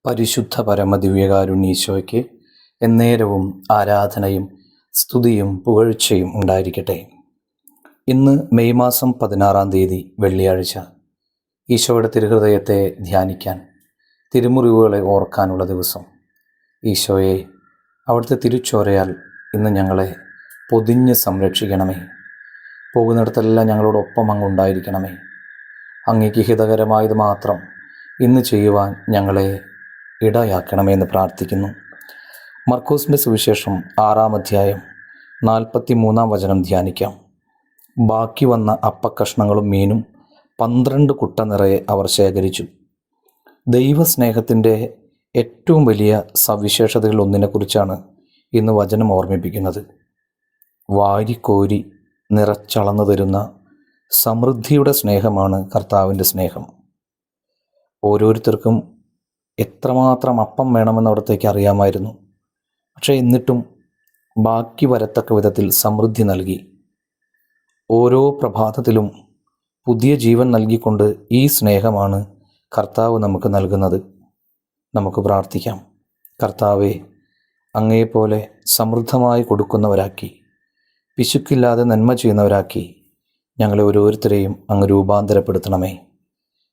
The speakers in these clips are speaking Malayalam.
പരിശുദ്ധ പരമദിവ്യകാരുണ്യീശോയ്ക്ക് എന്നേരവും ആരാധനയും സ്തുതിയും പുകഴ്ചയും ഉണ്ടായിരിക്കട്ടെ. ഇന്ന് മെയ് മാസം 16-ാം തീയതി വെള്ളിയാഴ്ച, ഈശോയുടെ തിരുഹൃദയത്തെ ധ്യാനിക്കാൻ, തിരുമുറിവുകളെ ഓർക്കാനുള്ള ദിവസം. ഈശോയെ, അവിടുത്തെ തിരുച്ചോരയാൽ ഇന്ന് ഞങ്ങളെ പൊതിഞ്ഞ് സംരക്ഷിക്കണമേ. പോകുന്നിടത്തെല്ലാം ഞങ്ങളോടൊപ്പം അങ്ങ് ഉണ്ടായിരിക്കണമേ. അങ്ങേക്ക് ഹിതകരമായത് മാത്രം ഇന്ന് ചെയ്യുവാൻ ഞങ്ങളെ ഇടയാക്കണമെന്ന് പ്രാർത്ഥിക്കുന്നു. മർക്കോസിൻ്റെ സുവിശേഷം 6-ാം അധ്യായം 43-ാം വചനം ധ്യാനിക്കാം. ബാക്കി വന്ന അപ്പക്കഷ്ണങ്ങളും മീനും 12 കുട്ട നിറയെ അവർ ശേഖരിച്ചു. ദൈവസ്നേഹത്തിൻ്റെ ഏറ്റവും വലിയ സവിശേഷതകളിൽ ഒന്നിനെക്കുറിച്ചാണ് ഇന്ന് വചനം ഓർമ്മിപ്പിക്കുന്നത്. വാരിക്കോരി നിറച്ചളന്നു തരുന്ന സമൃദ്ധിയുടെ സ്നേഹമാണ് കർത്താവിൻ്റെ സ്നേഹം. ഓരോരുത്തർക്കും എത്രമാത്രം അപ്പം വേണമെന്ന് അവിടത്തേക്ക് അറിയാമായിരുന്നു. പക്ഷേ എന്നിട്ടും ബാക്കി വരത്തക്ക വിധത്തിൽ സമൃദ്ധി നൽകി. ഓരോ പ്രഭാതത്തിലും പുതിയ ജീവൻ നൽകിക്കൊണ്ട് ഈ സ്നേഹമാണ് കർത്താവ് നമുക്ക് നൽകുന്നത്. നമുക്ക് പ്രാർത്ഥിക്കാം. കർത്താവെ, അങ്ങയെപ്പോലെ സമൃദ്ധമായി കൊടുക്കുന്നവരാക്കി, പിശുക്കില്ലാതെ നന്മ ചെയ്യുന്നവരാക്കി ഞങ്ങളെ ഓരോരുത്തരെയും അങ്ങ് രൂപാന്തരപ്പെടുത്തണമേ.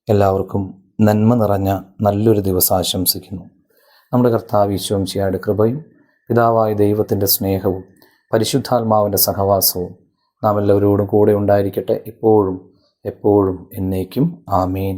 എല്ലാവർക്കും നന്മ നിറഞ്ഞ നല്ലൊരു ദിവസം ആശംസിക്കുന്നു. നമ്മുടെ കർത്താവ് ഈശോ മിശിഹായുടെ കൃപയും പിതാവായ ദൈവത്തിൻ്റെ സ്നേഹവും പരിശുദ്ധാത്മാവിൻ്റെ സഹവാസവും നാം എല്ലാവരോടും കൂടെ ഉണ്ടായിരിക്കട്ടെ, ഇപ്പോഴും എപ്പോഴും എന്നേക്കും. ആമേൻ.